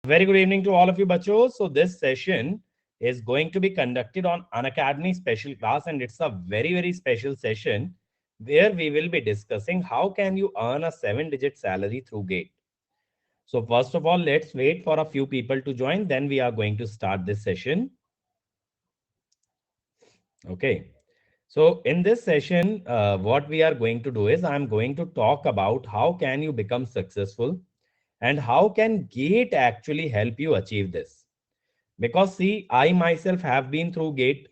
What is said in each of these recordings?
Very good evening to all of you, bachos. So this session is going to be conducted on Unacademy special class, and it's a very special session where we will be discussing how can you earn a 7-digit salary through Gate. So first of all, let's wait for a few people to join. Then we are going to start this session. Okay. So in this session, what we are going to do is I'm going to talk about how can you become successful and how can Gate actually help you achieve this. Because see, I myself have been through Gate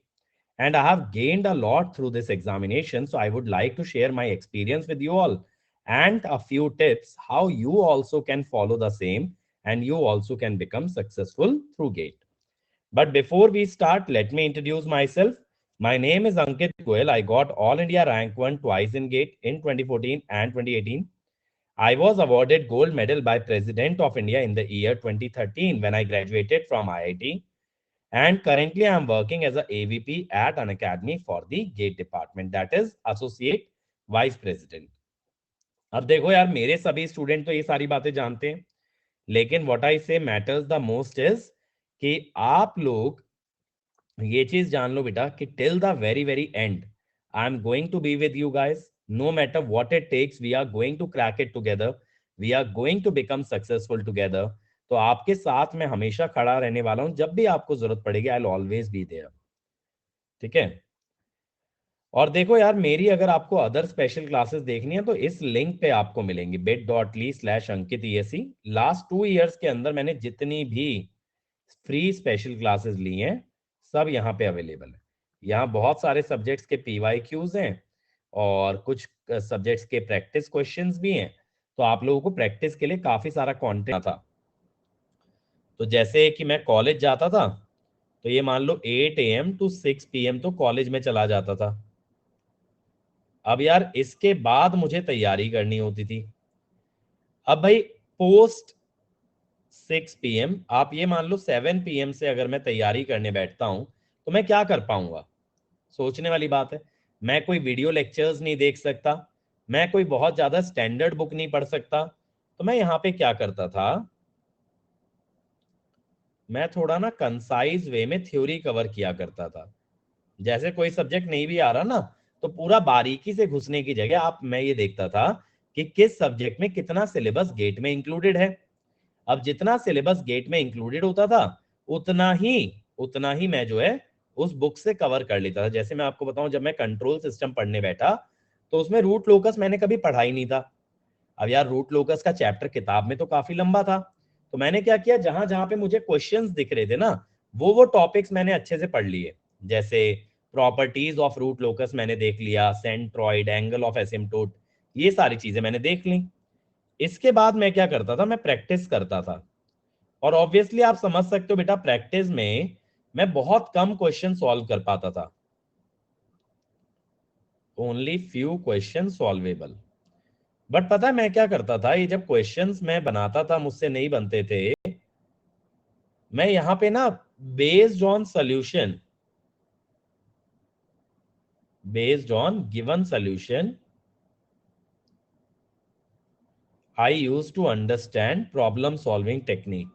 and I have gained a lot through this examination. So I would like to share my experience with you all and a few tips how you also can follow the same and you also can become successful through Gate. But before we start, let me introduce myself. My name is Ankit Goel. I got All India Rank 1 twice in GATE in 2014 and 2018. I was awarded gold medal by President of India in the year 2013 when I graduated from IIT. And currently I am working as a AVP at an academy for the GATE department, that is Associate Vice President. अब देखो यार, मेरे सभी student तो ये सारी बातें जानते हैं, लेकिन व्हाट आई से मैटर्स द मोस्ट इज कि आप लोग ये चीज जान लो बेटा कि till the very end I am going to be with you guys. No matter what it takes, we are going to crack it together, we are going to become successful together. तो आपके साथ मैं हमेशा खड़ा रहने वाला हूं, जब भी आपको जरूरत पड़ेगी I will always be there. ठीक है. और देखो यार, मेरी अगर आपको अदर स्पेशल क्लासेस देखनी है तो इस लिंक पे आपको मिलेंगी bit.ly/ankit ESE. लास्ट 2 इयर्स के अंदर मैंने जितनी भी फ्री स्पेशल क्लासेस ली हैं सब यहाँ पे अवेलेबल है. यहाँ बहुत सारे सब्जेक्ट्स के PYQs हैं और कुछ सब्जेक्ट्स के प्रैक्टिस क्वेश्चंस भी हैं. तो आप लोगों को प्रैक्टिस के लिए काफी सारा कंटेंट था. तो जैसे कि मैं कॉलेज जाता था तो ये मान लो 8 AM to 6 PM तो कॉलेज में चला जाता था. अब यार इसके बाद मुझे तैयारी करनी होती थी. अब भाई पोस्ट 6 PM आप ये मान लो 7 PM से अगर मैं तैयारी करने बैठता हूं तो मैं क्या कर पाऊंगा? सोचने वाली बात है. मैं कोई वीडियो लेक्चर्स नहीं देख सकता, मैं कोई बहुत ज्यादा स्टैंडर्ड बुक नहीं पढ़ सकता. तो मैं यहाँ पे क्या करता था, मैं थोड़ा ना कंसाइज वे में थ्योरी कवर किया करता था. जैसे कोई सब्जेक्ट नहीं भी आ रहा ना, तो पूरा बारीकी से घुसने की जगह आप मैं ये देखता था कि किस सब्जेक्ट में कितना सिलेबस गेट में इंक्लूडेड है. अब जितना सिलेबस गेट में इंक्लूडेड होता था उतना ही मैं जो है उस बुक से कवर कर लेता था. जैसे मैं आपको बताऊं, जब मैं कंट्रोल सिस्टम पढ़ने बैठा तो उसमें रूट लोकस मैंने कभी पढ़ा ही नहीं था. अब यार रूट लोकस का चैप्टर किताब में तो काफी लंबा था. तो मैंने क्या किया, जहां जहां पे मुझे क्वेश्चंस दिख रहे थे ना, वो टॉपिक्स मैंने अच्छे से पढ़ लिए. जैसे प्रॉपर्टीज ऑफ रूट लोकस मैंने देख लिया, सेंट्रॉइड, एंगल ऑफ एसिम्प्टोट, ये सारी चीजें मैंने देख ली. इसके बाद मैं क्या करता था, मैं प्रैक्टिस करता था. और ऑब्वियसली आप समझ सकते हो बेटा, प्रैक्टिस में मैं बहुत कम क्वेश्चन सॉल्व कर पाता था. Only few question solvable. But पता है मैं क्या करता था, ये जब क्वेश्चंस मैं बनाता था मुझसे नहीं बनते थे, मैं यहां पे ना based on solution, based on given solution I use to understand problem solving technique.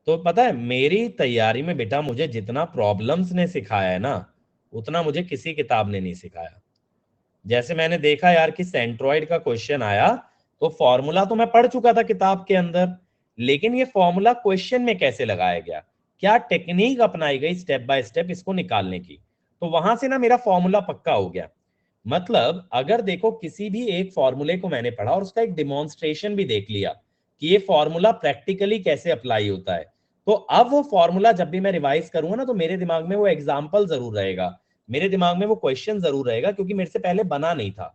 तो पता है मेरी तैयारी में बेटा मुझे जितना प्रॉब्लम्स ने सिखाया है ना, उतना मुझे किसी किताब ने नहीं सिखाया. जैसे मैंने देखा यार कि सेंट्रॉइड का क्वेश्चन आया, तो फॉर्मूला तो मैं पढ़ चुका था किताब के अंदर, लेकिन ये फॉर्मूला क्वेश्चन में कैसे लगाया गया, क्या टेक्निक अपनाई गई स्टेप बाय स्टेप इसको निकालने की, तो वहां से ना मेरा फॉर्मूला पक्का हो गया. मतलब अगर देखो किसी भी एक फॉर्मूले को मैंने पढ़ा और उसका एक डिमॉन्स्ट्रेशन भी देख लिया कि ये फॉर्मूला प्रैक्टिकली कैसे अप्लाई होता है, तो अब वो फॉर्मूला जब भी मैं रिवाइज करूंगा ना, तो मेरे दिमाग में वो एग्जाम्पल जरूर रहेगा, मेरे दिमाग में वो क्वेश्चन जरूर रहेगा, क्योंकि मेरे से पहले बना नहीं था.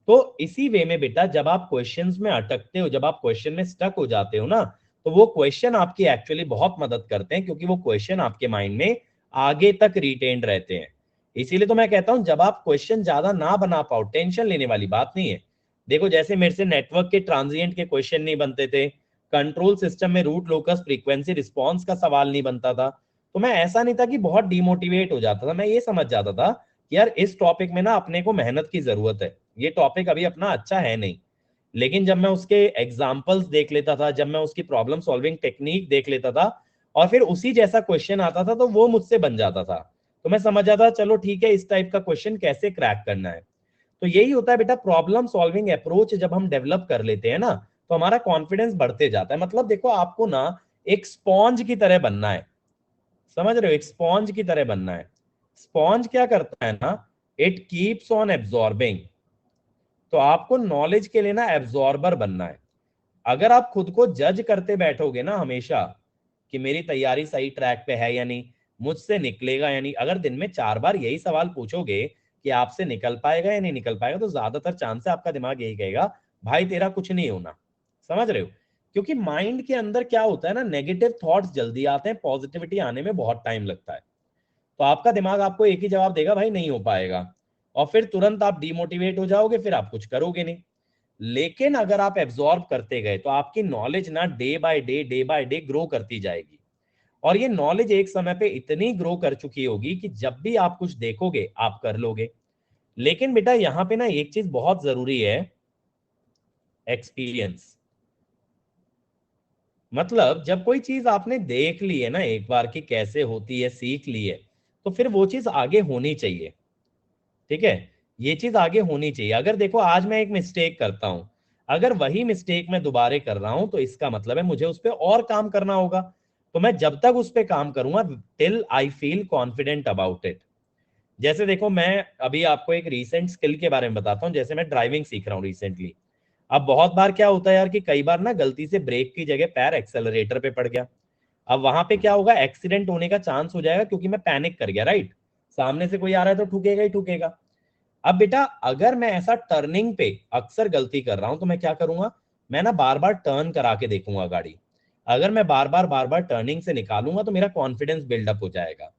तो इसी वे में बेटा जब आप क्वेश्चंस में अटकते हो, जब आप क्वेश्चन में स्टक हो जाते हो ना, तो वो क्वेश्चन आपकी एक्चुअली बहुत मदद करते हैं, क्योंकि वो क्वेश्चन आपके माइंड में आगे तक रिटेन्ड रहते हैं. इसीलिए तो मैं कहता हूं जब आप क्वेश्चन ज्यादा ना बना पाओ, टेंशन लेने वाली बात नहीं है. देखो जैसे मेरे से नेटवर्क के ट्रांजिएंट के क्वेश्चन नहीं बनते थे, कंट्रोल सिस्टम में रूट लोकस फ्रीक्वेंसी रिस्पॉन्स का सवाल नहीं बनता था, तो मैं ऐसा नहीं था कि बहुत डिमोटिवेट हो जाता था. मैं ये समझ जाता था यार इस टॉपिक में ना अपने को मेहनत की जरूरत है, ये टॉपिक अभी अपना अच्छा है नहीं. लेकिन जब मैं उसके एग्जाम्पल्स देख लेता था, जब मैं उसकी प्रॉब्लम सॉल्विंग टेक्निक देख लेता था और फिर उसी जैसा क्वेश्चन आता था तो वो मुझसे बन जाता था। तो मैं समझ जाता चलो ठीक है, इस टाइप का क्वेश्चन कैसे क्रैक करना है। तो यही होता है बेटा, प्रॉब्लम सॉल्विंग अप्रोच जब हम डेवलप कर लेते हैं ना, तो हमारा कॉन्फिडेंस बढ़ते जाता है। मतलब देखो, आपको ना एक स्पॉन्ज की तरह बनना है, समझ रहे हो, एक स्पॉन्ज की तरह बनना है। स्पॉन्ज क्या करता है ना, इट कीप्स ऑन एब्जॉर्बिंग। तो आपको नॉलेज के लिए ना एब्जॉर्बर बनना है। अगर आप खुद को जज करते बैठोगे ना हमेशा कि मेरी तैयारी सही ट्रैक पे है या नहीं, मुझसे निकलेगा या नहीं, अगर दिन में 4 बार यही सवाल पूछोगे कि आपसे निकल पाएगा या नहीं निकल पाएगा, तो ज्यादातर चांस है आपका दिमाग यही कहेगा भाई तेरा कुछ नहीं होना। समझ रहे हो? क्योंकि माइंड के अंदर क्या होता है ना, नेगेटिव थॉट्स जल्दी आते हैं, पॉजिटिविटी आने में बहुत टाइम लगता है। तो आपका दिमाग आपको एक ही जवाब देगा, भाई नहीं हो पाएगा, और फिर तुरंत आप डिमोटिवेट हो जाओगे, फिर आप कुछ करोगे नहीं। लेकिन अगर आप एब्जॉर्ब करते गए तो आपकी नॉलेज ना डे बाय डे ग्रो करती जाएगी। और ये नॉलेज एक समय पे इतनी ग्रो कर चुकी होगी कि जब भी आप कुछ देखोगे आप कर लोगे। लेकिन बेटा यहां पे ना एक चीज बहुत जरूरी है, एक्सपीरियंस। मतलब जब कोई चीज आपने देख ली है ना एक बार कि कैसे होती है, सीख ली है, तो फिर वो चीज आगे होनी चाहिए। ठीक है, ये चीज आगे होनी चाहिए। अगर देखो आज मैं एक मिस्टेक करता हूं, अगर वही मिस्टेक मैं दोबारा कर रहा हूं, तो इसका मतलब है मुझे उस पर और काम करना होगा। तो मैं जब तक उस पर काम करूंगा till I feel confident about it. जैसे देखो, मैं अभी आपको एक रीसेंट स्किल के बारे में बताता हूँ। जैसे मैं ड्राइविंग सीख रहा हूँ रिसेंटली। अब बहुत बार क्या होता है यार कि कई बार ना गलती से ब्रेक की जगह पैर एक्सेलरेटर पे पड़ गया। अब वहां पे क्या होगा, एक्सीडेंट होने का चांस हो जाएगा, क्योंकि मैं पैनिक कर गया, राइट। सामने से कोई आ रहा है तो ठुकेगा ही ठुकेगा। अब बेटा अगर मैं ऐसा टर्निंग पे अक्सर गलती कर रहा हूं, तो मैं क्या करूंगा, मैं ना बार बार टर्न करा के देखूंगा गाड़ी। अगर मैं बार बार टर्निंग से निकालूंगा तो मेरा कॉन्फिडेंस बिल्डअप हो जाएगा।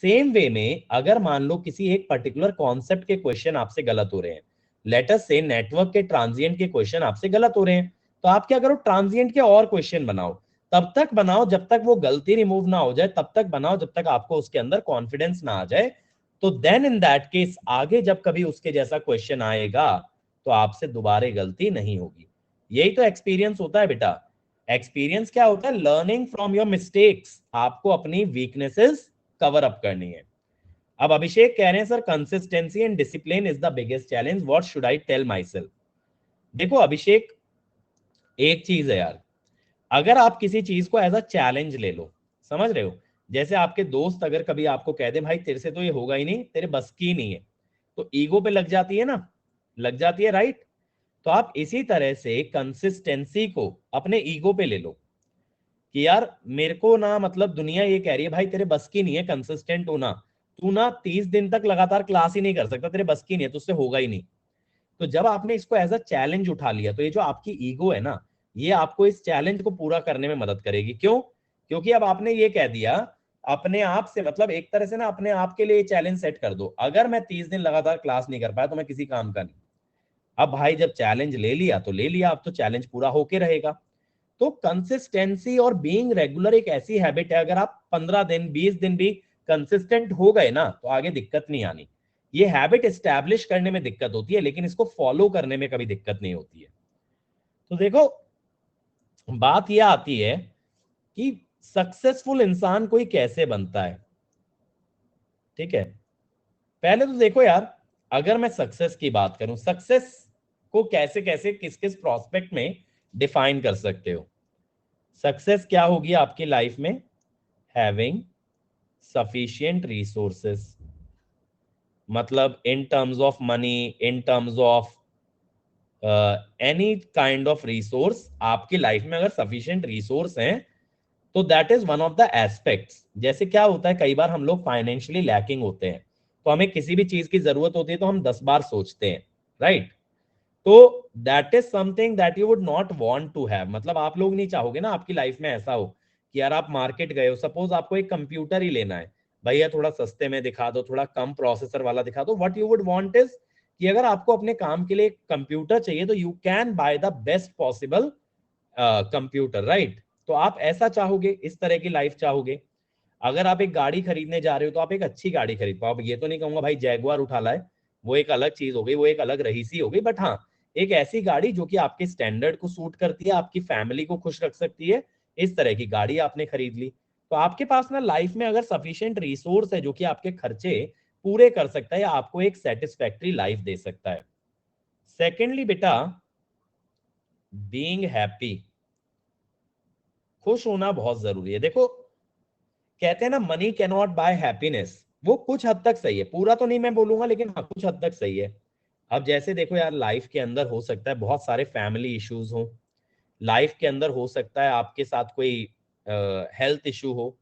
सेम वे में अगर मान लो किसी एक पर्टिकुलर कॉन्सेप्ट के क्वेश्चन आपसे गलत हो रहे हैं, लेट अस से नेटवर्क के ट्रांजिएंट के क्वेश्चन आपसे गलत हो रहे हैं, तो आप क्या करो, ट्रांजिएंट के और क्वेश्चन बनाओ। तब तक बनाओ जब तक वो गलती रिमूव ना हो जाए, तब तक बनाओ जब तक आपको उसके अंदर कॉन्फिडेंस ना आ जाए। तो देन इन दैट केस आगे जब कभी उसके जैसा क्वेश्चन आएगा तो आपसे दोबारा गलती नहीं होगी। यही तो एक्सपीरियंस होता है बेटा। एक्सपीरियंस क्या होता है, लर्निंग फ्रॉम योर मिस्टेक्स। आपको अपनी वीकनेसेस कवर अप करनी है। अब अभिषेक कह रहे हैं sir, consistency and discipline is the biggest challenge, what should I tell myself. देखो अभिषेक, एक चीज है यार, अगर आप किसी चीज को एज अ चैलेंज ले लो, समझ रहे हो, जैसे आपके दोस्त अगर कभी आपको कह दे भाई तेरे से तो ये होगा ही नहीं, तेरे बस की नहीं है, तो ईगो पे लग जाती है ना, लग जाती है, राइट। तो आप इसी तरह से कंसिस्टेंसी को अपने ईगो पे ले लो कि यार मेरे को ना, मतलब दुनिया ये कह रही है भाई तेरे बस की नहीं है कंसिस्टेंट होना, तू ना 30 दिन तक लगातार क्लास ही नहीं कर सकता, तेरे बस की नहीं है, तुझसे होगा ही नहीं। तो जब आपने इसको एज अ चैलेंज उठा लिया, तो ये जो आपकी ईगो है ना, ये आपको इस चैलेंज को पूरा करने में मदद करेगी। क्यों? क्योंकि अब आपने ये कह दिया अपने आप से, मतलब एक तरह से ना अपने आप के लिए चैलेंज सेट कर दो, अगर मैं 30 दिन लगातार क्लास नहीं कर पाया तो मैं किसी काम का नहीं। अब भाई जब चैलेंज ले लिया तो ले लिया, अब तो चैलेंज पूरा होके रहेगा। तो कंसिस्टेंसी और बीइंग रेगुलर एक ऐसी हैबिट है, अगर आप 15 दिन 20 दिन भी कंसिस्टेंट हो गए ना, तो आगे दिक्कत नहीं आनी। ये हैबिट एस्टैब्लिश करने में दिक्कत होती है, लेकिन इसको फॉलो करने में कभी दिक्कत नहीं होती है। तो देखो, बात यह आती है कि सक्सेसफुल इंसान कोई कैसे बनता है। ठीक है, पहले तो देखो यार, अगर मैं सक्सेस की बात करूं, सक्सेस को कैसे कैसे किस किस प्रोस्पेक्ट में डिफाइन कर सकते हो। सक्सेस क्या होगी आपकी लाइफ में, हैविंग sufficient resources, मतलब इन terms of money, in terms of any kind of resource, आपकी लाइफ में अगर सफिशिएंट रिसोर्स हैं, तो that is one of the aspects. जैसे क्या होता है, कई बार हम लोग फाइनेंशियली लैकिंग होते हैं, तो हमें किसी भी चीज की जरूरत होती है तो हम 10 बार सोचते हैं, राइट। तो that is something that you would not want to have. मतलब आप लोग नहीं चाहोगे ना आपकी लाइफ में ऐसा हो कि यार आप मार्केट गए हो, सपोज आपको एक कंप्यूटर ही लेना है, भैया थोड़ा सस्ते में दिखा दो, थोड़ा कम प्रोसेसर वाला दिखा दो। What you would want is कि अगर आपको अपने काम के लिए एक कंप्यूटर चाहिए, तो you can by the best possible computer, right. तो आप ऐसा चाहोगे, इस तरह की लाइफ चाहोगे। अगर आप एक गाड़ी खरीदने जा रहे हो तो आप एक अच्छी गाड़ी खरीद पाओ। अब ये तो नहीं कहूंगा भाई जैगुआर उठा लाए, वो एक अलग चीज हो गई, वो एक अलग रहीसी हो गई, बट हाँ, एक ऐसी गाड़ी जो कि आपके स्टैंडर्ड को सूट करती है, आपकी फैमिली को खुश रख सकती है, इस तरह की गाड़ी आपने खरीद ली। तो आपके पास ना लाइफ में अगर सफिशिएंट रिसोर्स है जो कि आपके खर्चे पूरे कर सकता है या आपको एक सेटिस्फैक्ट्री लाइफ दे सकता है। सेकेंडली बेटा, बीइंग हैप्पी, खुश होना बहुत जरूरी है। देखो, कहते हैं ना, money can not buy happiness. वो कुछ हद तक सही है, पूरा तो नहीं मैं बोलूंगा, लेकिन हाँ कुछ हद तक सही है। अब जैसे देखो यार, लाइफ के अंदर हो सकता है बहुत सारे फैमिली इश्यूज हो, लाइफ के अंदर हो सकता है आपके साथ कोई हेल्थ इशू हो,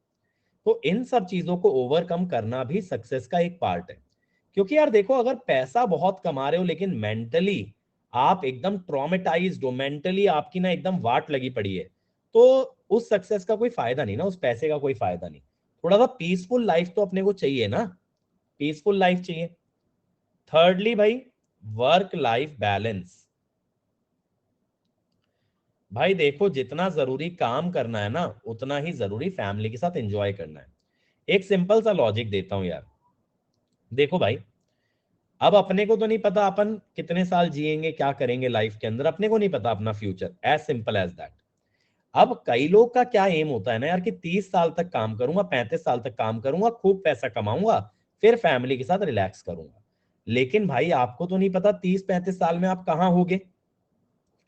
तो इन सब चीजों को ओवरकम करना भी सक्सेस का एक पार्ट है। क्योंकि यार देखो, अगर पैसा बहुत कमा रहे हो लेकिन मेंटली आप एकदम ट्रॉमेटाइज्ड हो, मेंटली आपकी ना एकदम वाट लगी पड़ी है, तो उस सक्सेस का कोई फायदा नहीं ना, उस पैसे का कोई फायदा नहीं। थोड़ा सा पीसफुल लाइफ तो अपने को चाहिए ना, पीसफुल लाइफ चाहिए। थर्डली भाई, वर्क लाइफ बैलेंस। भाई देखो, जितना जरूरी काम करना है ना, उतना ही जरूरी फैमिली के साथ एंजॉय करना है। एक सिंपल सा लॉजिक देता हूं यार। देखो भाई, अब अपने को तो नहीं पता अपन कितने साल जिएंगे, क्या करेंगे लाइफ के अंदर, अपने को नहीं पता अपना future, as simple as that. अब कई लोग का क्या एम होता है ना यार, कि 30 साल तक काम करूंगा, 35 साल तक काम करूंगा, खूब पैसा कमाऊंगा, फिर फैमिली के साथ रिलैक्स करूंगा। लेकिन भाई आपको तो नहीं पता 30-35 साल में आप कहाँ होगे,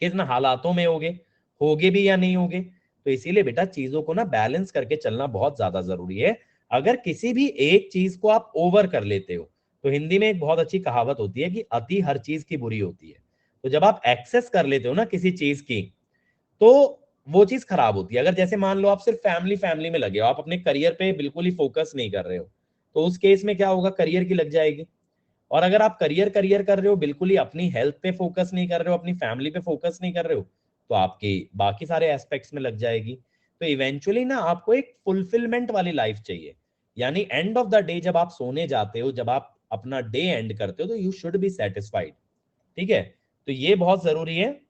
किन हालातों में होगे भी या नहीं होगे। तो इसीलिए बेटा, चीजों को ना बैलेंस करके चलना बहुत ज्यादा जरूरी है। अगर किसी भी एक चीज को आप ओवर कर लेते हो, तो हिंदी में एक बहुत अच्छी कहावत होती है कि अति हर चीज की बुरी होती है। तो जब आप एक्सेस कर लेते हो ना किसी चीज की, तो वो चीज खराब होती है। अगर जैसे मान लो आप सिर्फ फैमिली फैमिली में लगे हो, आप अपने करियर पे बिल्कुल ही फोकस नहीं कर रहे हो, तो उस केस में क्या होगा, करियर की लग जाएगी। और अगर आप करियर करियर कर रहे हो, बिल्कुल ही अपनी हेल्थ पे फोकस नहीं कर रहे हो, अपनी फैमिली पे फोकस नहीं कर रहे हो, तो आपकी बाकी सारे एस्पेक्ट्स में लग जाएगी। तो इवेंचुअली ना आपको एक फुलफिलमेंट वाली लाइफ चाहिए। यानी एंड ऑफ द डे जब आप सोने जाते हो, जब आप अपना डे एंड करते हो, तो यू शुड बी सेटिस्फाइड। ठीक है, तो ये बहुत जरूरी है,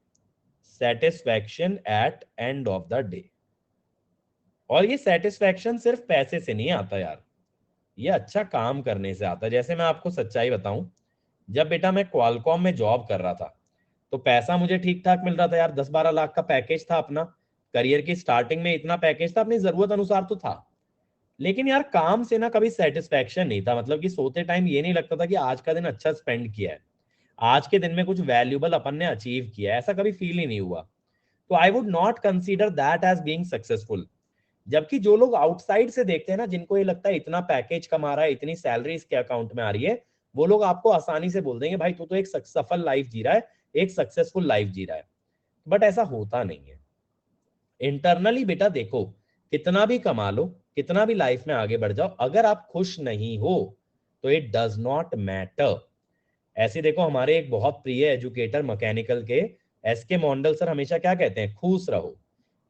satisfaction eight end of the day. और ये सेटिस्फैक्शन सिर्फ पैसे से नहीं आता यार, ये अच्छा काम करने से आता है। जैसे मैं आपको सच्चाई बताऊं, जब बेटा मैं क्वालकॉम में जॉब कर रहा था, तो पैसा मुझे ठीक ठाक मिल रहा था यार, 10-12 लाख का पैकेज था अपना। करियर की स्टार्टिंग में इतना पैकेज था, अपनी जरूरत अनुसार तो था। लेकिन यार काम से ना कभी सेटिस्फैक्शन नहीं था, मतलब कि सोते टाइम ये नहीं लगता था कि आज का दिन अच्छा स्पेंड किया है, आज के दिन में कुछ वैल्यूबल अपन ने अचीव किया है, ऐसा कभी फील ही नहीं हुआ। तो I would not consider that as being successful. जबकि जो लोग आउटसाइड से देखते हैं ना, जिनको ये लगता है इतना पैकेज कमा रहा है, इतनी सैलरी इसके अकाउंट में आ रही है, वो लोग आपको आसानी से बोल देंगे भाई तू तो एक सफल लाइफ जी रहा है, एक सक्सेसफुल लाइफ जी रहा है। बट ऐसा होता नहीं है। इंटरनली बेटा देखो, कितना भी कमा लो, कितना भी लाइफ में आगे बढ़ जाओ, अगर आप खुश नहीं हो, तो इट डज नॉट मैटर। ऐसे देखो, हमारे एक बहुत प्रिय एजुकेटर मैकेनिकल के एस के मॉन्डल सर हमेशा क्या कहते हैं, खुश रहो।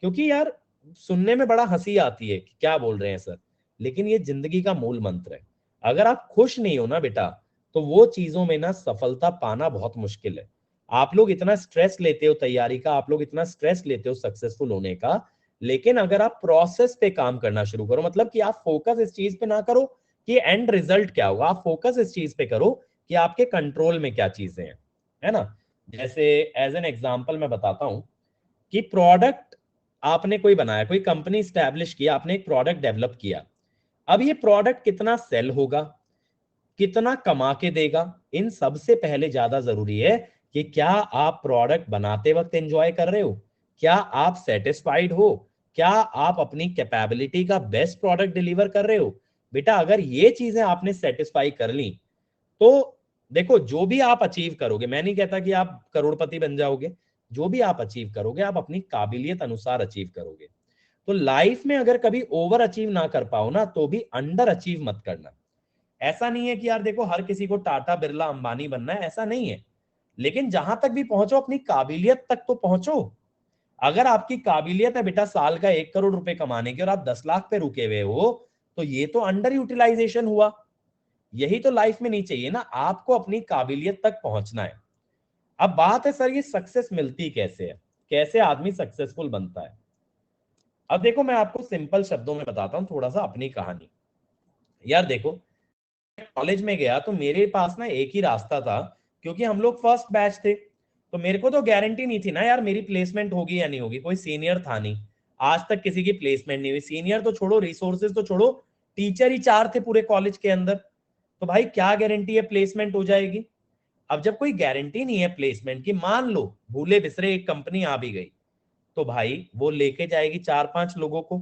क्योंकि यार सुनने में बड़ा हंसी आती है कि क्या बोल रहे हैं सर, लेकिन ये जिंदगी का मूल मंत्र है। अगर आप खुश नहीं हो ना बेटा, तो वो चीजों में ना सफलता पाना बहुत मुश्किल है। आप लोग इतना स्ट्रेस लेते हो तैयारी का, आप लोग इतना स्ट्रेस लेते हो सक्सेसफुल होने का, लेकिन अगर आप प्रोसेस पे काम करना शुरू करो, मतलब कि आप फोकस इस चीज पे ना करो कि एंड रिजल्ट क्या होगा, आप फोकस इस चीज पे करो कि आपके कंट्रोल में क्या चीजें हैं, है ना। जैसे एज एन एग्जांपल मैं बताता हूं कि प्रोडक्ट आपने कोई बनाया, कोई कंपनी स्टैब्लिश किया, आपने एक प्रोडक्ट डेवलप किया। अब ये प्रोडक्ट कितना सेल होगा, कितना कमा के देगा, इन सब से पहले ज्यादा जरूरी है कि क्या आप प्रोडक्ट बनाते वक्त एंजॉय कर रहे हो, क्या आप सेटिस्फाइड हो, क्या आप अपनी कैपेबिलिटी का बेस्ट प्रोडक्ट डिलीवर कर रहे हो। बेटा अगर ये चीजें आपने सेटिस्फाई कर ली, तो देखो जो भी आप अचीव करोगे, मैं नहीं कहता कि आप करोड़पति बन जाओगे, जो भी आप अचीव करोगे आप अपनी काबिलियत अनुसार अचीव करोगे। तो लाइफ में अगर कभी ओवर अचीव ना कर पाओ ना, तो भी अंडर अचीव मत करना। ऐसा नहीं है कि यार देखो हर किसी को टाटा बिरला अंबानी बनना है, ऐसा नहीं है। लेकिन जहां तक भी पहुंचो, अपनी काबिलियत तक तो पहुंचो। अगर आपकी काबिलियत है बेटा साल का 1 करोड़ रुपए कमाने की, और आप 10 लाख पे रुके हुए हो, तो ये तो अंडर यूटिलाइजेशन हुआ। यही तो लाइफ में नहीं चाहिए ना, आपको अपनी काबिलियत तक पहुंचना है। अब बात है सर ये सक्सेस मिलती कैसे है, कैसे आदमी सक्सेसफुल बनता है। अब देखो मैं आपको सिंपल शब्दों में बताता हूं थोड़ा सा अपनी कहानी। यार देखो, कॉलेज में गया तो मेरे पास ना एक ही रास्ता था, क्योंकि हम लोग फर्स्ट बैच थे। तो मेरे को तो गारंटी नहीं थी ना यार मेरी प्लेसमेंट होगी या नहीं होगी, कोई सीनियर था नहीं, आज तक किसी की प्लेसमेंट नहीं हुई। सीनियर तो छोड़ो, रिसोर्सेज तो छोड़ो, टीचर ही 4 थे पूरे कॉलेज के अंदर, तो भाई क्या गारंटी है प्लेसमेंट हो जाएगी। अब जब कोई गारंटी नहीं है प्लेसमेंट की, मान लो भूले बिसरे एक कंपनी आ भी गई, तो भाई वो लेके जाएगी 4-5 लोगों को,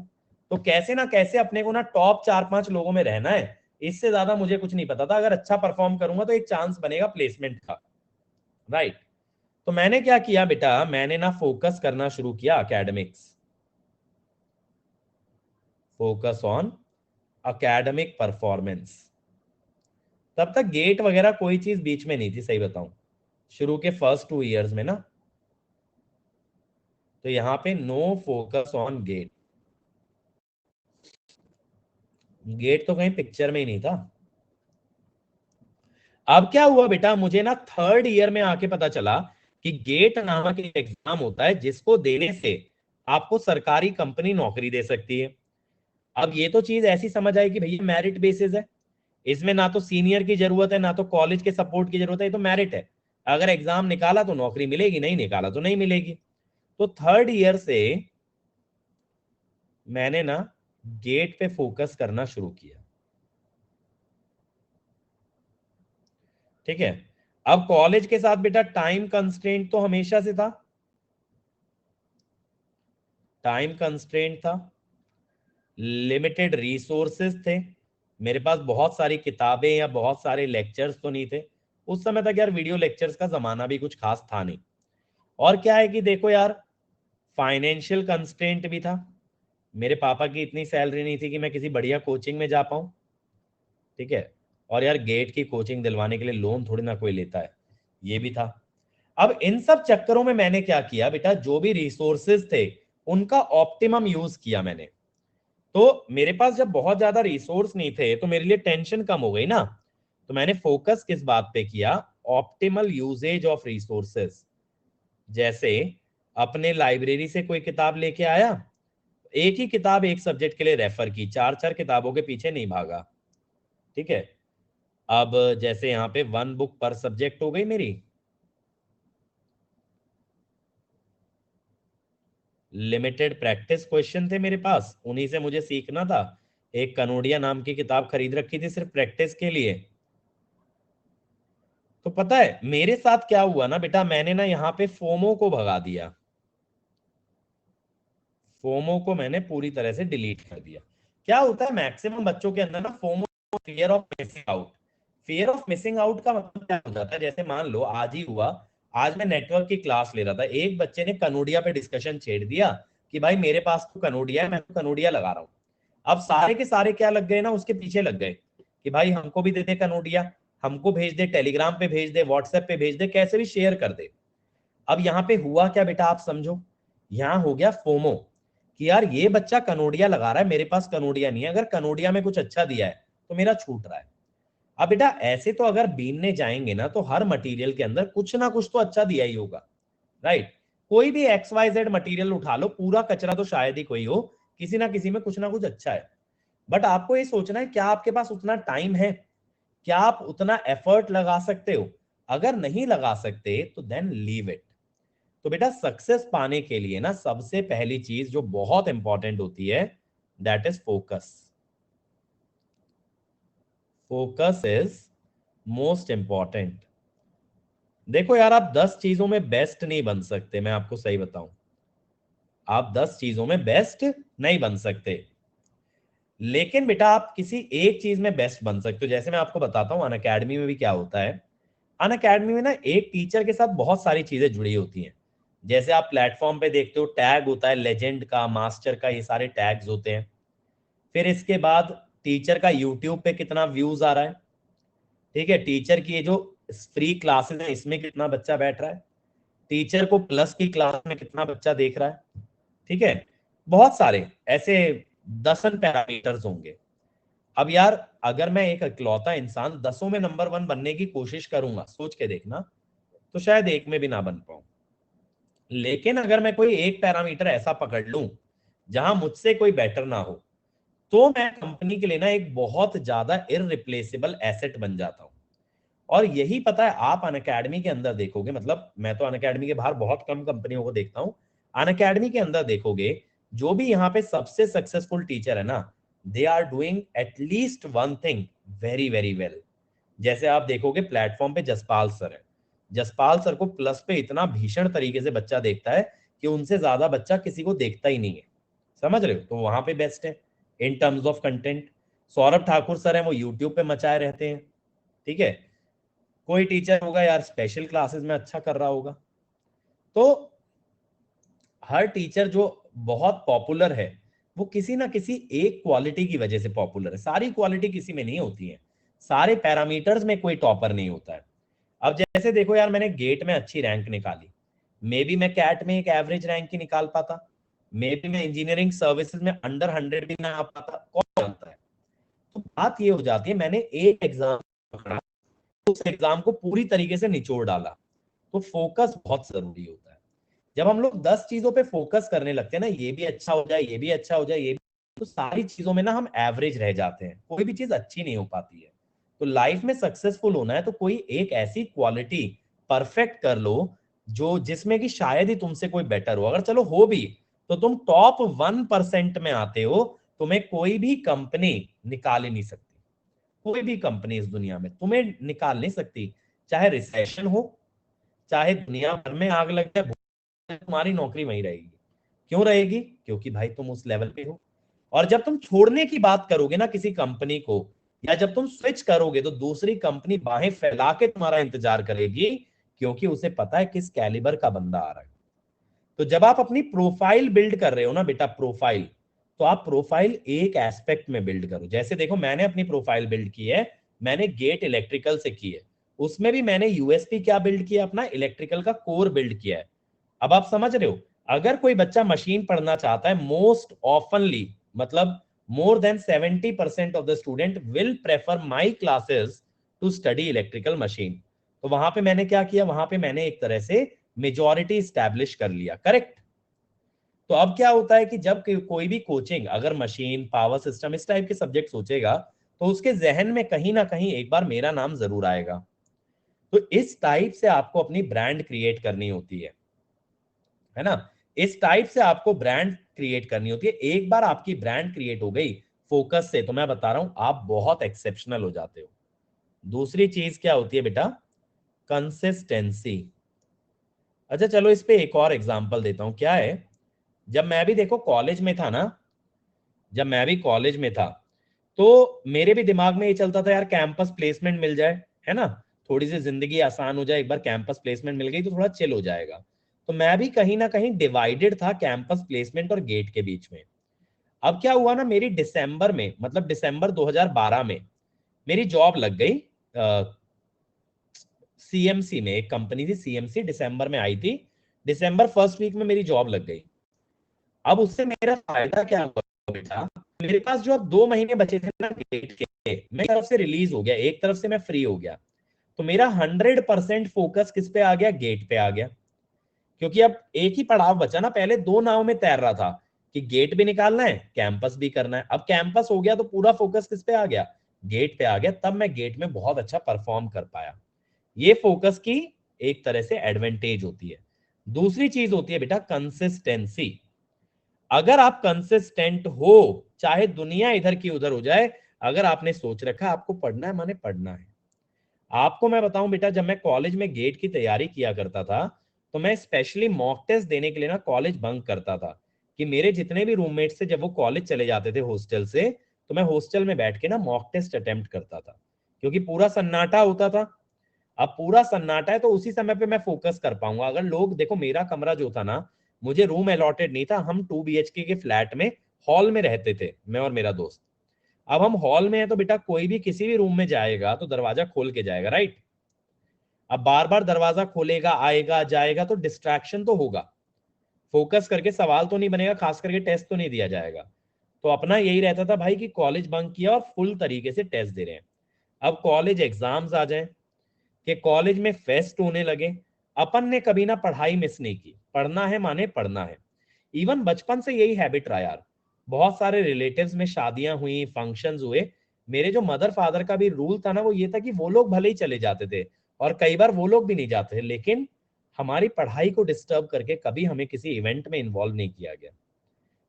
तो कैसे ना कैसे अपने को ना टॉप 4-5 लोगों में रहना है। इससे ज्यादा मुझे कुछ नहीं पता था, अगर अच्छा परफॉर्म करूंगा तो एक चांस बनेगा प्लेसमेंट का, राइट। तो मैंने क्या किया बेटा, मैंने ना फोकस करना शुरू किया academics, focus on academic performance. तब तक गेट वगैरह कोई चीज बीच में नहीं थी, सही बताऊं, शुरू के फर्स्ट 2 इयर्स में ना, तो यहाँ पे no focus on GATE, GATE तो कहीं पिक्चर में ही नहीं था। अब क्या हुआ बेटा, मुझे ना 3rd ईयर में आके पता चला कि गेट नामक एक एग्जाम होता है जिसको देने से आपको सरकारी कंपनी नौकरी दे सकती है। अब ये तो चीज ऐसी समझ आई कि भैया मेरिट बेसिस है, इसमें ना तो सीनियर की जरूरत है ना तो कॉलेज के सपोर्ट की जरूरत है, ये तो मेरिट है, अगर एग्जाम निकाला तो नौकरी मिलेगी, नहीं निकाला तो नहीं मिलेगी। तो 3rd ईयर से मैंने ना गेट पे फोकस करना शुरू किया, ठीक है। अब कॉलेज के साथ बेटा टाइम कंस्ट्रेंट तो हमेशा से था, टाइम कंस्ट्रेंट था, लिमिटेड रिसोर्सेज थे, मेरे पास बहुत सारी किताबें या बहुत सारे लेक्चर्स तो नहीं थे। उस समय तक यार वीडियो लेक्चर्स का जमाना भी कुछ खास था नहीं। और क्या है कि देखो यार, फाइनेंशियल कंस्ट्रेंट भी था, मेरे पापा की इतनी सैलरी नहीं थी कि मैं किसी बढ़िया कोचिंग में जा पाऊं, ठीक है। और यार गेट की कोचिंग दिलवाने के लिए लोन थोड़ी ना कोई लेता है, ये भी था। अब इन सब चक्करों में मैंने क्या किया बेटा, जो भी रिसोर्सेज थे उनका ऑप्टिमम यूज किया मैंने। तो मेरे पास जब बहुत ज्यादा रिसोर्स नहीं थे तो मेरे लिए टेंशन कम हो गई ना, तो मैंने फोकस किस बात पे किया, ऑप्टिमल यूजेज ऑफ रिसोर्सेज। जैसे अपने लाइब्रेरी से कोई किताब लेके आया, एक ही किताब एक सब्जेक्ट के लिए रेफर की, 4-4 किताबों के पीछे नहीं भागा, ठीक है। अब जैसे यहाँ पे 1 बुक पर सब्जेक्ट हो गई मेरी, लिमिटेड प्रैक्टिस क्वेश्चन थे मेरे पास, उन्हीं से मुझे सीखना था। एक कनोडिया नाम की किताब खरीद रखी थी सिर्फ प्रैक्टिस के लिए। तो पता है मेरे साथ क्या हुआ ना बेटा, मैंने ना यहाँ पे फोमो को भगा दिया, फोमो को मैंने पूरी तरह से डिलीट कर दिया। क्या होता है मैक्सिमम बच्चों के अंदर ना, FOMO, fear of missing out. Fear of missing out का मतलब क्या हो जाता है, जैसे मान लो आज ही हुआ, आज मैं नेटवर्क की क्लास ले रहा था, एक बच्चे ने कनोडिया पे डिस्कशन छेड़ दिया कि भाई मेरे पास तो कनोडिया है, मैं तो कनोडिया लगा रहा हूँ। अब सारे के सारे क्या लग गए ना, उसके पीछे लग गए कि भाई हमको भी दे दे कनोडिया, हमको भेज दे, टेलीग्राम पे भेज दे, व्हाट्सएप पे भेज दे, कैसे भी शेयर कर दे। अब यहाँ पे हुआ क्या बेटा, आप समझो, यहाँ हो गया फोमो, कि यार ये बच्चा कनोडिया लगा रहा है, मेरे पास कनोडिया नहीं है, अगर कनोडिया में कुछ अच्छा दिया है तो मेरा छूट रहा है। अब बेटा ऐसे तो अगर बीनने जाएंगे ना तो हर मटेरियल के अंदर कुछ ना कुछ तो अच्छा दिया ही होगा, राइट। कोई भी XYZ मटेरियल उठा लो, पूरा कचरा तो शायद ही कोई हो, किसी ना किसी में कुछ ना कुछ अच्छा है। बट आपको ये सोचना है क्या आपके पास उतना टाइम है, क्या आप उतना एफर्ट लगा सकते हो। अगर नहीं लगा सकते तो देन लीव इट। तो बेटा सक्सेस पाने के लिए ना सबसे पहली चीज जो बहुत इंपॉर्टेंट होती है, that is focus. Focus is most important. देखो यार, आप 10 चीजों में बेस्ट नहीं बन सकते, मैं आपको सही बताऊं, आप 10 चीजों में बेस्ट नहीं बन सकते, लेकिन बेटा आप किसी एक चीज में बेस्ट बन सकते हो। जैसे मैं आपको बताता हूँ अनअकैडमी में भी क्या होता है। अनअकैडमी में ना एक टीचर के साथ बहुत सारी चीजें जुड़ी होती हैं। जैसे आप प्लेटफॉर्म पे देखते हो टैग होता है, लेजेंड का, मास्टर का, ये सारे टैग्स होते हैं। फिर इसके बाद टीचर का यूट्यूब पे कितना व्यूज आ रहा है, ठीक है। टीचर की ये जो फ्री क्लासेस है इसमें कितना बच्चा बैठ रहा है, टीचर को प्लस की क्लास में कितना बच्चा देख रहा है, ठीक है। बहुत सारे ऐसे दसन पैरामीटर्स होंगे। अब यार अगर मैं एक इकलौता इंसान 10 में नंबर 1 बनने की कोशिश करूंगा, सोच के देखना, तो शायद एक में भी ना बन पाऊं। लेकिन अगर मैं कोई एक पैरामीटर ऐसा पकड़ लूं जहां मुझसे कोई बेटर ना हो, तो मैं कंपनी के लिए ना एक बहुत ज्यादा इररिप्लेसेबल एसेट बन जाता हूं। और यही पता है आप अनअकैडमी के अंदर देखोगे, मतलब मैं तो अनअकैडमी के बाहर बहुत कम कंपनियों को देखता हूँ, अनअकैडमी के अंदर देखोगे जो भी यहाँ पे सबसे सक्सेसफुल टीचर है ना, they are doing at least one thing very very well. जैसे आप देखोगे प्लेटफॉर्म पे जसपाल सर है, जसपाल सर को प्लस पे इतना भीषण तरीके से बच्चा देखता है कि उनसे ज्यादा बच्चा किसी को देखता ही नहीं है, समझ रहे हो, तो वहां पे बेस्ट है इन terms of content. Saurabh Thakur sir है, वो यूट्यूब पे मचाए रहते हैं, ठीक है। कोई टीचर होगा यार स्पेशल क्लासेस में अच्छा कर रहा होगा। तो हर टीचर जो बहुत पॉपुलर है वो किसी ना किसी एक क्वालिटी की वजह से पॉपुलर है, सारी क्वालिटी किसी में नहीं होती है, सारे पैरामीटर्स में कोई टॉपर नहीं होता है। अब जैसे देखो यार, मैंने गेट में अच्छी रैंक निकाली, मे बी मैं कैट में एक एवरेज रैंक ही निकाल पाता, मे बी मैं इंजीनियरिंग सर्विसेज में अंडर 100 भी ना आ पाता, कौन जानता है। तो बात ये हो जाती है, मैंने एक एग्जाम पकड़ा, उस एग्जाम को पूरी तरीके से निचोड़ डाला। तो फोकस बहुत जरूरी होता है। जब हम लोग 10 चीजों पे फोकस करने लगते हैं ना, ये भी अच्छा हो जाए, ये भी अच्छा हो जाए, ये भी, तो सारी चीजों में ना हम एवरेज रह जाते हैं, कोई भी चीज अच्छी नहीं हो पाती है। तो लाइफ में सक्सेसफुल होना है तो कोई एक ऐसी क्वालिटी परफेक्ट कर लो जो जिसमें कि शायद ही तुमसे कोई बेटर हो, अगर चलो हो भी तो तुम टॉप 1% में आते हो, तुम्हें कोई भी कंपनी निकाल ही नहीं सकती, कोई भी कंपनी इस दुनिया में तुम्हें निकाल नहीं सकती। चाहे रिसेशन हो, चाहे दुनिया भर में आग लग जाए, तुम्हारी नौकरी वहीं रहेगी। क्यों रहेगी? क्योंकि भाई तुम उस लेवल पे हो। और जब तुम छोड़ने की बात करोगे ना किसी कंपनी को, या जब तुम स्विच करोगे, तो दूसरी कंपनी बाहें फैला के तुम्हारा इंतजार करेगी, क्योंकि उसे पता है किस कैलिबर का बंदा आ रहा है। तो जब आप अपनी प्रोफाइल बिल्ड कर रहे हो ना बेटा, प्रोफाइल, तो आप प्रोफाइल एक एस्पेक्ट में बिल्ड करो। जैसे देखो मैंने अपनी प्रोफाइल बिल्ड की है, मैंने गेट इलेक्ट्रिकल से की है, उसमें भी मैंने यूएसपी क्या बिल्ड किया, अपना इलेक्ट्रिकल का कोर बिल्ड किया है। अब आप समझ रहे हो, अगर कोई बच्चा मशीन पढ़ना चाहता है, मोस्ट ऑफनली, मतलब more than 70% of the student will prefer my classes to study electrical machine. तो वहां पे मैंने क्या किया, वहां पे मैंने एक तरह से मेजॉरिटी स्टैब्लिश कर लिया, करेक्ट। तो अब क्या होता है कि जब कोई भी कोचिंग अगर मशीन पावर सिस्टम इस टाइप के सब्जेक्ट सोचेगा, तो उसके जहन में कहीं ना कहीं एक बार मेरा नाम जरूर आएगा। तो इस टाइप से आपको अपनी ब्रांड क्रिएट करनी होती है ना, इस टाइप से आपको ब्रांड क्रिएट करनी होती है। एक बार आपकी ब्रांड क्रिएट हो गई फोकस से, तो मैं बता रहा हूं आप बहुत एक्सेप्शनल हो जाते हो। दूसरी चीज क्या होती है बेटा? कंसिस्टेंसी। अच्छा चलो इस पे एक और एग्जांपल देता हूं। क्या है, जब मैं भी देखो कॉलेज में था ना, जब मैं भी कॉलेज में था, तो मेरे भी दिमाग में ये चलता था यार कैंपस प्लेसमेंट मिल जाए, है ना, थोड़ी सी जिंदगी आसान हो जाए, एक बार कैंपस प्लेसमेंट मिल गई तो थोड़ा चिल हो जाएगा। तो मैं भी कहीं ना कहीं डिवाइडेड था कैंपस प्लेसमेंट और गेट के बीच में। अब क्या हुआ ना, मेरी दिसंबर में, मतलब दिसंबर 2012 में मेरी जॉब लग गई सीएमसी में, एक कंपनी थी सीएमसी, दिसंबर में आई थी, दिसंबर फर्स्ट वीक में मेरी जॉब लग गई। अब उससे मेरा फायदा क्या हुआ बेटा, मेरे पास जो अब 2 महीने बचे थे ना डेट के, मेरी तरफ से रिलीज हो गया, एक तरफ से मैं फ्री हो गया, तो मेरा 100% फोकस किस पे आ गया? गेट पे आ गया। क्योंकि अब एक ही पड़ाव बचा ना, पहले दो नाव में तैर रहा था कि गेट भी निकालना है, कैंपस भी करना है। अब कैंपस हो गया तो पूरा फोकस किस पे आ गया? गेट पे आ गया। तब मैं गेट में बहुत अच्छा परफॉर्म कर पाया। ये फोकस की एक तरह से एडवांटेज होती है। दूसरी चीज होती है बेटा कंसिस्टेंसी। अगर आप कंसिस्टेंट हो, चाहे दुनिया इधर की उधर हो जाए, अगर आपने सोच रखा है आपको पढ़ना है माने पढ़ना है। आपको मैं बताऊं बेटा, जब मैं कॉलेज में गेट की तैयारी किया करता था, तो मैं स्पेशली मॉक टेस्ट देने के लिए ना कॉलेज बंक करता था, कि मेरे जितने भी रूममेट से जब वो कॉलेज चले जाते थे हॉस्टल से, तो मैं हॉस्टल में बैठ के ना मॉक टेस्ट अटेम्प्ट करता था, क्योंकि पूरा सन्नाटा होता था। अब पूरा सन्नाटा है तो उसी समय पे मैं फोकस कर पाऊंगा। अगर लोग देखो, मेरा कमरा जो था ना, मुझे रूम अलॉटेड नहीं था, हम 2 BHK के फ्लैट में हॉल में रहते थे, मैं और मेरा दोस्त। अब हम हॉल में है तो बेटा कोई भी किसी भी रूम में जाएगा तो दरवाजा खोल के जाएगा, राइट। अब बार बार दरवाजा खोलेगा, आएगा जाएगा, तो डिस्ट्रैक्शन तो होगा, फोकस करके सवाल तो नहीं बनेगा, खास करके टेस्ट तो नहीं दिया जाएगा। तो अपना यही रहता था भाई कि कॉलेज बंक किया और फुल तरीके से टेस्ट दे रहे हैं। अब कॉलेज एग्जाम्स आ जाए, कि कॉलेज में फेस्ट होने लगे, अपन ने कभी ना पढ़ाई मिस नहीं की, पढ़ना है माने पढ़ना है। इवन बचपन से यही हैबिट रहा यार। बहुत सारे रिलेटिव्स में शादियां हुई, फंक्शंस हुए, मेरे जो मदर फादर का भी रूल था ना, वो ये था कि वो लोग भले ही चले जाते थे, और कई बार वो लोग भी नहीं जाते थे, लेकिन हमारी पढ़ाई को डिस्टर्ब करके कभी हमें किसी इवेंट में इन्वॉल्व नहीं किया गया।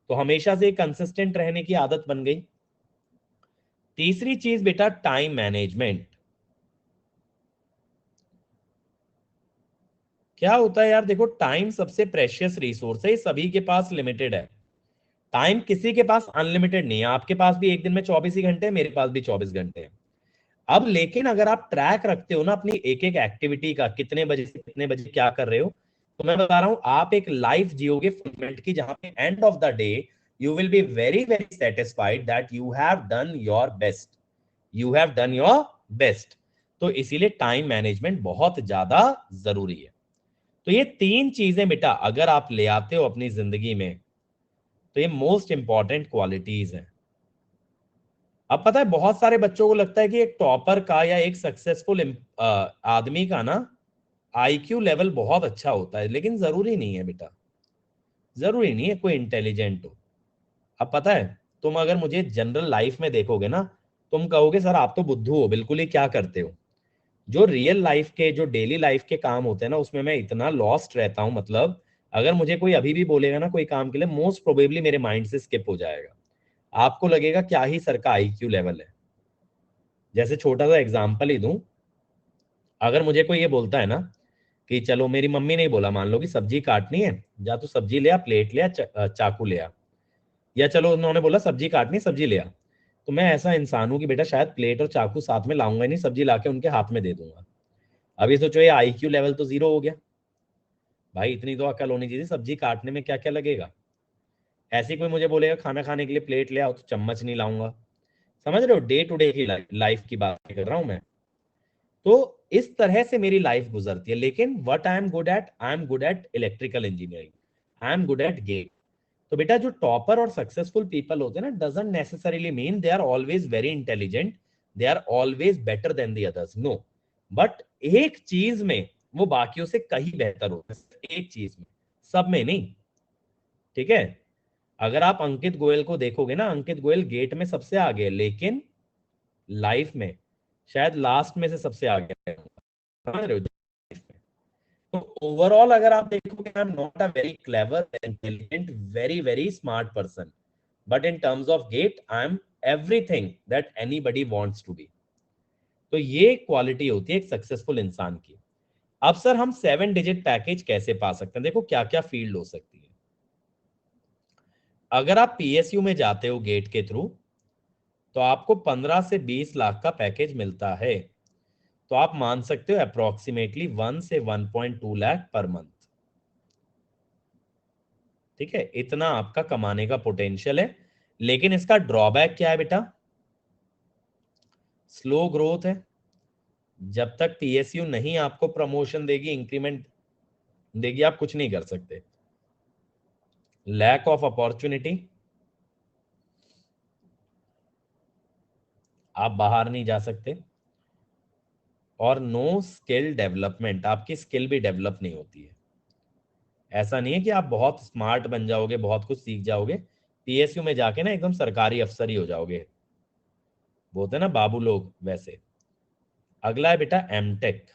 तो हमेशा से कंसिस्टेंट रहने की आदत बन गई। तीसरी चीज बेटा, टाइम मैनेजमेंट। क्या होता है यार, देखो टाइम सबसे प्रेशियस रिसोर्स है, सभी के पास लिमिटेड है। टाइम किसी के पास अनलिमिटेड नहीं है। आपके पास भी एक दिन में 24 ही घंटे हैं, मेरे पास भी 24 घंटे हैं। अब लेकिन अगर आप ट्रैक रखते हो ना अपनी एक एक एक्टिविटी का, कितने बजे से कितने बजे क्या कर रहे हो, तो मैं बता रहा हूं आप एक लाइफ जियोगे फुलफिलमेंट की, जहां पे end of the day you will be very very satisfied that you have done your best. You have done your best. तो इसीलिए टाइम मैनेजमेंट बहुत ज्यादा जरूरी है। तो ये तीन चीजें बेटा अगर आप ले आते हो अपनी जिंदगी में, तो ये मोस्ट इंपॉर्टेंट क्वालिटीज हैं। अब पता है बहुत सारे बच्चों को लगता है कि एक टॉपर का या एक सक्सेसफुल आदमी का ना आईक्यू लेवल बहुत अच्छा होता है, लेकिन जरूरी नहीं है बेटा। जरूरी नहीं है कोई इंटेलिजेंट हो। अब पता है, तुम अगर मुझे जनरल लाइफ में देखोगे ना, तुम कहोगे सर आप तो बुद्धू हो, बिल्कुल ही क्या करते हो। जो रियल लाइफ के, जो डेली लाइफ के काम होते हैं ना, उसमें मैं इतना लॉस्ट रहता हूं, मतलब अगर मुझे कोई अभी भी बोलेगा ना कोई काम के लिए, मोस्ट प्रोबेबली मेरे माइंड से स्किप हो जाएगा। आपको लगेगा क्या ही सर का आईक्यू लेवल है। जैसे छोटा सा एग्जांपल ही दूं, अगर मुझे कोई ये बोलता है ना कि चलो, मेरी मम्मी ने ही बोला, मान लो कि सब्जी काटनी है, जा तू सब्जी ले आ, प्लेट ले आ, चाकू ले आ, या चलो उन्होंने बोला सब्जी काटनी, सब्जी ले आ, तो मैं ऐसा इंसान हूं कि बेटा शायद प्लेट और चाकू साथ में लाऊंगा ही नहीं, सब्जी लाके उनके हाथ में दे दूंगा। अभी सोचो ये आईक्यू लेवल तो जीरो हो गया। भाई इतनी तो अकल होनी चाहिए, सब्जी काटने में क्या क्या लगेगा। ऐसे ही कोई मुझे बोलेगा खाना खाने के लिए प्लेट ले आओ, तो चम्मच नहीं लाऊंगा। समझ रहे हो, डे टू डे की लाइफ की बात कर रहा हूं मैं। तो इस तरह से मेरी लाइफ गुजरती है। लेकिन what I am good at, I am good at electrical engineering, I am good at GATE. तो बेटा जो टॉपर और सक्सेसफुल पीपल होते हैं ना, doesn't necessarily mean they are always very intelligent, they are always better than the others, no. But एक चीज में वो बाकियों से कहीं बेहतर होते हैं, एक चीज में, सब में नहीं। ठीक है। अगर आप अंकित गोयल को देखोगे ना, अंकित गोयल गेट में सबसे आगे है, लेकिन लाइफ में शायद लास्ट में से सबसे आगे है। समझ रहे हो। तो ओवरऑल अगर आप देखोगे, I am not a very clever, intelligent, very very smart person, but in terms of GATE I am everything that anybody wants to be. तो ये क्वालिटी होती है एक सक्सेसफुल इंसान की। अब सर हम 7 डिजिट पैकेज कैसे पा सकते हैं, देखो क्या क्या फील्ड हो सकती है। अगर आप पीएसयू में जाते हो गेट के थ्रू, तो आपको 15 से 20 लाख का पैकेज मिलता है। तो आप मान सकते हो अप्रोक्सीमेटली 1 से 1.2 लाख पर मंथ। ठीक है, इतना आपका कमाने का पोटेंशियल है। लेकिन इसका ड्रॉबैक क्या है बेटा, स्लो ग्रोथ है। जब तक पीएसयू नहीं आपको प्रमोशन देगी, इंक्रीमेंट देगी, आप कुछ नहीं कर सकते। लैक ऑफ अपॉर्चुनिटी, आप बाहर नहीं जा सकते। और नो स्किल डेवलपमेंट, आपकी स्किल भी डेवलप नहीं होती है। ऐसा नहीं है कि आप बहुत स्मार्ट बन जाओगे, बहुत कुछ सीख जाओगे, पीएसयू में जाके ना एकदम सरकारी अफसर ही हो जाओगे, वो होते हैं ना बाबू लोग, वैसे। अगला है बेटा एमटेक।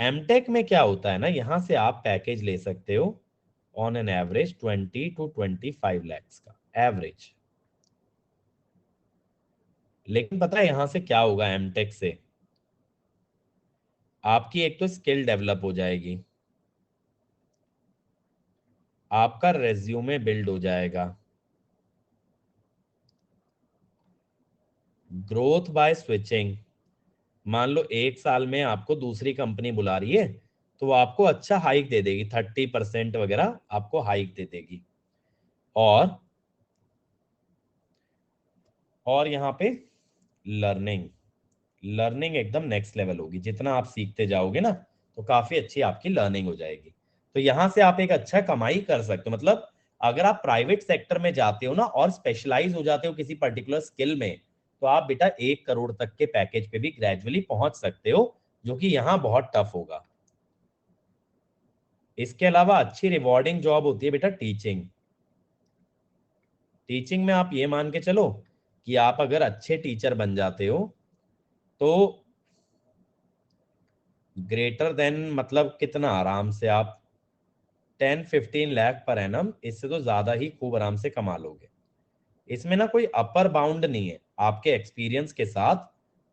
एमटेक में क्या होता है ना, यहां से आप पैकेज ले सकते हो on an average 20 to 25 lakhs का एवरेज। लेकिन पता है यहां से क्या होगा एमटेक से, आपकी एक तो स्किल डेवलप हो जाएगी, आपका रेज्यूमे बिल्ड हो जाएगा, ग्रोथ बाय स्विचिंग। मान लो 1 साल में आपको दूसरी कंपनी बुला रही है, तो वो आपको अच्छा हाइक दे देगी, 30% वगैरह आपको हाइक दे देगी। और यहाँ पे लर्निंग, लर्निंग एकदम नेक्स्ट लेवल होगी। जितना आप सीखते जाओगे ना, तो काफी अच्छी आपकी लर्निंग हो जाएगी। तो यहां से आप एक अच्छा कमाई कर सकते हो। मतलब अगर आप प्राइवेट सेक्टर में जाते हो ना और स्पेशलाइज हो जाते हो किसी पर्टिकुलर स्किल में, तो आप बेटा 1 करोड़ तक के पैकेज पे भी ग्रेजुअली पहुंच सकते हो, जो कि यहाँ बहुत टफ होगा। इसके अलावा अच्छी रिवॉर्डिंग जॉब होती है बेटा टीचिंग। टीचिंग में आप ये मान के चलो कि आप अगर अच्छे टीचर बन जाते हो तो ग्रेटर देन मतलब कितना आराम से आप 10-15 लाख पर एनम, इससे तो ज्यादा ही खूब आराम से कमा लोगे। इसमें ना कोई अपर बाउंड नहीं है, आपके एक्सपीरियंस के साथ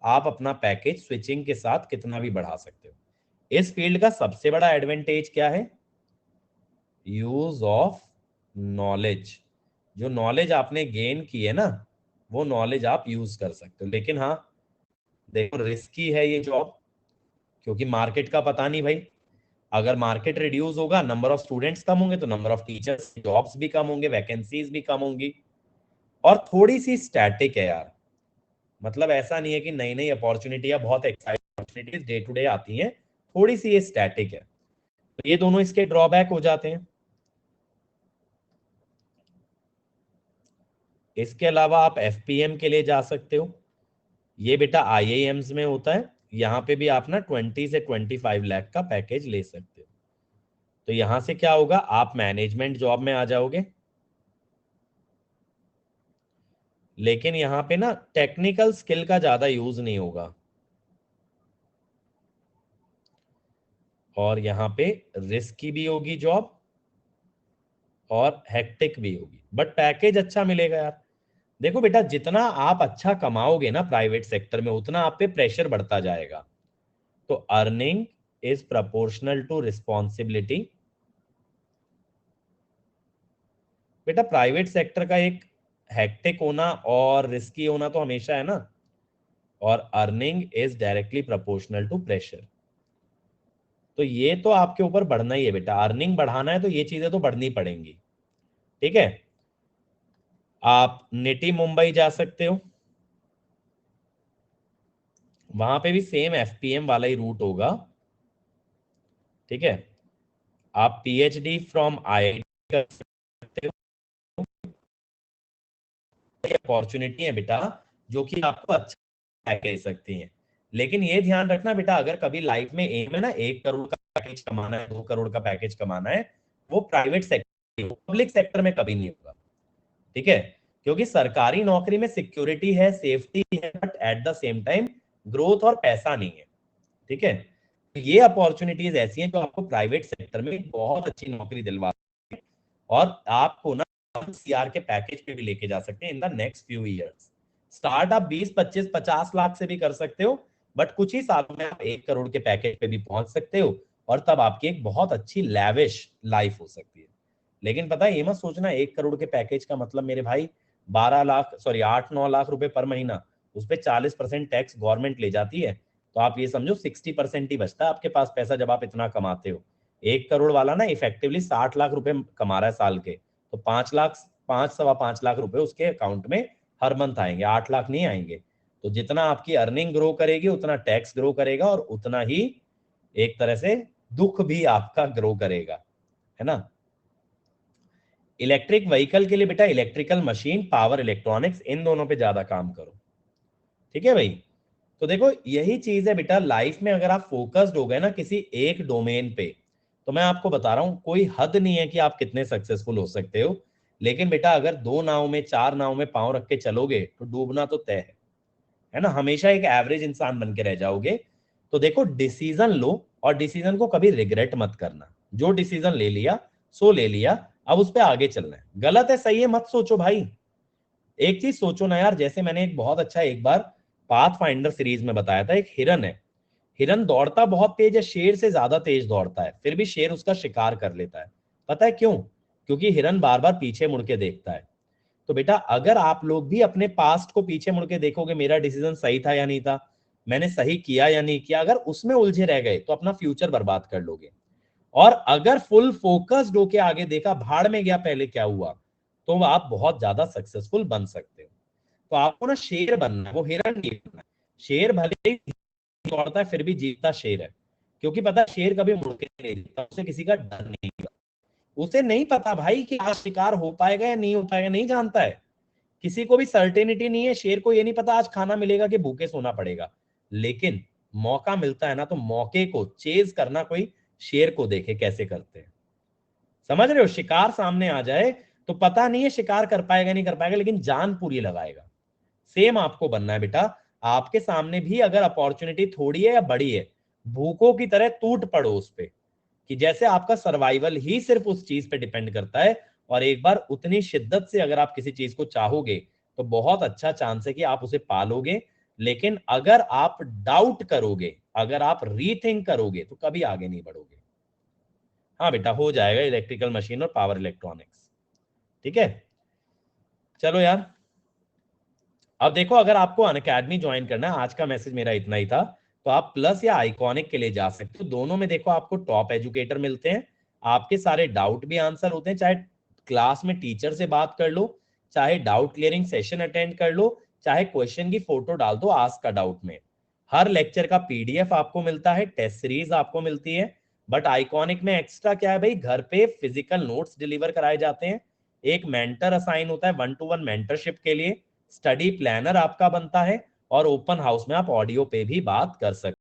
आप अपना पैकेज स्विचिंग के साथ कितना भी बढ़ा सकते हो। इस फील्ड का सबसे बड़ा एडवांटेज क्या है? Use of knowledge. जो नॉलेज आपने गेन की है ना, वो नॉलेज आप यूज कर सकते हो। लेकिन हाँ देखो, रिस्की है ये जॉब, क्योंकि मार्केट का पता नहीं भाई। अगर मार्केट रिड्यूस होगा, नंबर ऑफ स्टूडेंट्स कम होंगे, तो नंबर ऑफ टीचर्स, जॉब्स भी कम होंगे, वैकेंसीज भी कम होंगी। और थोड़ी सी स्टैटिक है यार, मतलब ऐसा नहीं है कि नई नई अपॉर्चुनिटी, बहुत exciting opportunities day to day आती हैं, थोड़ी सी ये स्टैटिक है। तो ये दोनों इसके ड्रॉबैक हो जाते हैं। इसके अलावा आप एफपीएम के लिए जा सकते हो। ये बेटा आईआईएम्स में होता है। यहाँ पे भी आप ना 20 से 25 लाख का पैकेज ले सकते हो। तो यहां से क्या होगा, आप मैनेजमेंट जॉब में आ जाओगे। लेकिन यहाँ पे ना टेक्निकल स्किल का ज्यादा यूज नहीं होगा, और यहाँ पे रिस्की भी होगी जॉब और हेक्टिक भी होगी, बट पैकेज अच्छा मिलेगा यार। देखो बेटा, जितना आप अच्छा कमाओगे ना प्राइवेट सेक्टर में, उतना आप पे प्रेशर बढ़ता जाएगा। तो earning is proportional to responsibility. बेटा प्राइवेट सेक्टर का एक हेक्टिक होना और रिस्की होना तो हमेशा है ना, और earning is directly proportional to pressure. तो ये तो आपके ऊपर बढ़ना ही है बेटा, अर्निंग बढ़ाना है तो ये चीजें तो बढ़नी पड़ेंगी। ठीक है, आप निटी मुंबई जा सकते हो, वहां पे भी सेम एफपीएम वाला ही रूट होगा। ठीक है, आप पीएचडी फ्रॉम आईआईटी कर सकते हो। अपॉर्चुनिटी है बेटा जो कि आपको अच्छा पैकेज सकती हैं। लेकिन ये ध्यान रखना बेटा, अगर कभी लाइफ में एम है ना 1 करोड़ का पैकेज कमाना है, 2 करोड़ का पैकेज कमाना है, वो प्राइवेट सेक्टर, पब्लिक सेक्टर में कभी नहीं होगा। ठीक है, क्योंकि सरकारी नौकरी में सिक्योरिटी है, सेफ्टी है, but at the same time growth और पैसा नहीं है। ठीक है, तो ये अपॉर्चुनिटीज ऐसी हैं जो आपको प्राइवेट सेक्टर में बहुत अच्छी नौकरी दिलवा, और आपको ना सीआर के पैकेज पे भी लेके जा सकते हैं in the next few years. Start आप 20, 25, 50 लाख से भी कर सकते हो, बट कुछ ही सालों में आप 1 करोड़ के पैकेज पे भी पहुंच सकते हो, और तब आपकी एक बहुत अच्छी लैविश लाइफ हो सकती है। लेकिन पता है, ये मत सोचना 1 करोड़ के पैकेज का मतलब मेरे भाई 12 लाख, सॉरी 8-9 लाख रुपए पर महीना, उस पर 40% टैक्स गवर्नमेंट ले जाती है। तो आप ये समझो 60% ही बचता है आपके पास पैसा जब आप इतना कमाते हो। 1 करोड़ वाला ना इफेक्टिवली 60 लाख रुपए कमा रहा है साल के, तो 5 लाख, 5-5.25 लाख रुपए उसके अकाउंट में हर मंथ आएंगे, 8 लाख नहीं आएंगे। तो जितना आपकी अर्निंग ग्रो करेगी उतना टैक्स ग्रो करेगा, और उतना ही एक तरह से दुख भी आपका ग्रो करेगा, है ना। इलेक्ट्रिक व्हीकल के लिए बेटा इलेक्ट्रिकल मशीन, पावर इलेक्ट्रॉनिक्स, इन दोनों पे ज्यादा काम करो। ठीक है भाई, तो देखो यही चीज है बेटा, लाइफ में अगर आप फोकस्ड हो गए ना किसी एक डोमेन पे, तो मैं आपको बता रहा हूं कोई हद नहीं है कि आप कितने सक्सेसफुल हो सकते हो। लेकिन बेटा अगर 2 नाव में 4 नाव में पांव रख के चलोगे तो डूबना तो तय है ना, हमेशा एक एवरेज इंसान बन के रह जाओगे। तो देखो डिसीजन लो, और डिसीजन को कभी रिग्रेट मत करना। जो डिसीजन ले लिया सो ले लिया, अब उस पर आगे चलना है। गलत है सही है मत सोचो भाई। एक चीज सोचो ना यार, जैसे मैंने एक बहुत अच्छा एक बार पाथ फाइंडर सीरीज में बताया था, एक हिरन है, हिरन दौड़ता बहुत तेज है, शेर से ज्यादा तेज दौड़ता है, फिर भी शेर उसका शिकार कर लेता है। पता है क्यों? क्योंकि हिरन बार बार पीछे मुड़ के देखता है। तो बेटा अगर आप लोग भी अपने पास्ट को पीछे मुड़ के देखोगे, मेरा डिसीजन सही था या नहीं था, मैंने सही किया या नहीं किया, अगर उसमें उलझे रह गए तो अपना फ्यूचर बर्बाद कर लोगे। और अगर फुल फोकस्ड होके आगे देखा, भाड़ में गया पहले क्या हुआ, तो आप बहुत ज्यादा सक्सेसफुल बन सकते हो। तो आपको ना शेर बनना है, वो हिरन नहीं बनना है। शेर भले ही दौड़ता है फिर भी जीतता शेर है, क्योंकि पता है शेर कभी मुड़ के नहीं देखता, उसे किसी का डर नहीं होगा। उसे नहीं पता भाई कि आज शिकार हो पाएगा या नहीं हो पाएगा, नहीं जानता है। किसी को भी सर्टेनिटी नहीं है, शेर को ये नहीं पता आज खाना मिलेगा कि भूखे सोना पड़ेगा। लेकिन मौका मिलता है ना, तो मौके को चेज करना कोई शेर को देखे कैसे करते हैं। समझ रहे हो, शिकार सामने आ जाए तो पता नहीं है शिकार कर पाएगा नहीं कर पाएगा, लेकिन जान पूरी लगाएगा। सेम आपको बनना है बेटा। आपके सामने भी अगर अपॉर्चुनिटी थोड़ी है या बड़ी है, भूखों की तरह टूट पड़ो उस पे, कि जैसे आपका सर्वाइवल ही सिर्फ उस चीज पे डिपेंड करता है। और एक बार उतनी शिद्दत से अगर आप किसी चीज को चाहोगे तो बहुत अच्छा चांस है कि आप उसे पालोगे। लेकिन अगर आप डाउट करोगे, अगर आप रीथिंक करोगे, तो कभी आगे नहीं बढ़ोगे। हाँ बेटा, हो जाएगा इलेक्ट्रिकल मशीन और पावर इलेक्ट्रॉनिक्स। ठीक है, चलो यार। अब देखो, अगर आपको अनअकैडमी ज्वाइन करना है, आज का मैसेज मेरा इतना ही था, तो आप प्लस या आइकॉनिक के लिए जा सकते हो। दोनों में देखो आपको टॉप एजुकेटर मिलते हैं, आपके सारे डाउट भी आंसर होते हैं, चाहे क्लास में टीचर से बात कर लो, चाहे डाउट क्लियरिंग सेशन अटेंड कर लो, चाहे क्वेश्चन की फोटो डाल दो आस्क का डाउट में। हर लेक्चर का पीडीएफ आपको मिलता है, टेस्ट सीरीज आपको मिलती है। बट आइकॉनिक में एक्स्ट्रा क्या है भाई, घर पे फिजिकल नोट्स डिलीवर कराए जाते हैं, एक मेंटर असाइन होता है 1-to-1 मेंटरशिप के लिए, स्टडी प्लानर आपका बनता है, और ओपन हाउस में आप ऑडियो पे भी बात कर सकते हैं।